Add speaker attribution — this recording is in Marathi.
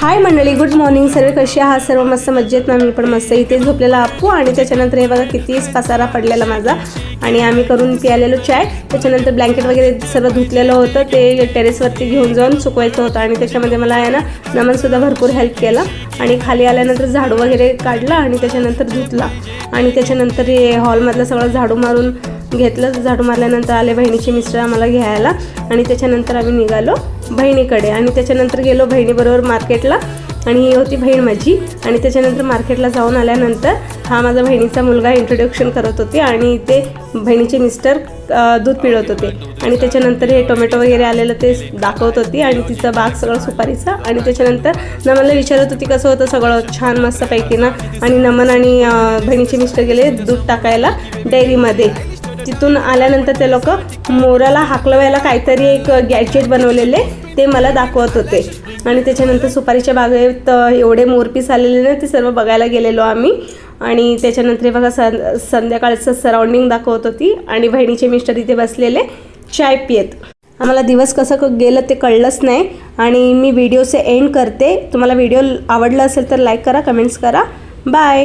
Speaker 1: हाय मंडळी, गुड मॉर्निंग. सर्व कशी आहात? सर्व मस्त मजेत ना? मी पण मस्त. इथे झोपलेला आपू आणि त्याच्यानंतर हे बघा किती पसारा पडलेला माझा. आणि आम्ही करून प्यालेलो चाय. त्याच्यानंतर ब्लँकेट वगैरे सर्व धुतलेलं होतं, ते टेरेसवरती घेऊन जाऊन सुकवायचं होतं. आणि त्याच्यामध्ये मला आहे ना नमनसुद्धा भरपूर हेल्प केला. आणि खाली आल्यानंतर झाडू वगैरे काढला आणि त्याच्यानंतर धुतला. आणि त्याच्यानंतर हे हॉलमधलं सगळं झाडू मारून घेतलं. झाडू मारल्यानंतर आले बहिणीचे मिस्टर आम्हाला घ्यायला. आणि त्याच्यानंतर आम्ही निघालो बहिणीकडे. आणि त्याच्यानंतर गेलो बहिणीबरोबर मार्केटला. आणि ही होती बहीण माझी. आणि त्याच्यानंतर मार्केटला जाऊन आल्यानंतर हा माझा बहिणीचा मुलगा इंट्रोडक्शन करत होते आणि ते बहिणीचे मिस्टर दूध पिळत होते. आणि त्याच्यानंतर हे टोमॅटो वगैरे आलेलं ते दाखवत होती आणि तिचं बाग सगळं सुपारीचा. आणि त्याच्यानंतर नमनला विचारत होती कसं होतं सगळं, छान मस्तपैकी ना. आणि नमन आणि बहिणीचे मिस्टर गेले दूध टाकायला डेअरीमध्ये. तिथून आल्यानंतर ते लोक मोराला हाकलवायला काहीतरी एक गॅजेट बनवलेले ते मला दाखवत होते. आणि त्याच्यानंतर सुपारीच्या बागेत एवढे मोरपीस आलेले ना, ते सर्व बघायला गेलेलो आम्ही. आणि त्याच्यानंतर बघा संध्याकाळचं सराउंडिंग दाखवत होती. आणि बहिणीचे मिस्टर इथे बसलेले चाय पियत. आम्हाला दिवस कसं गेलं ते कळलंच नाही. आणि मी व्हिडिओचे एंड करते. तुम्हाला व्हिडिओ आवडला असेल तर लाईक करा, कमेंट्स करा. बाय.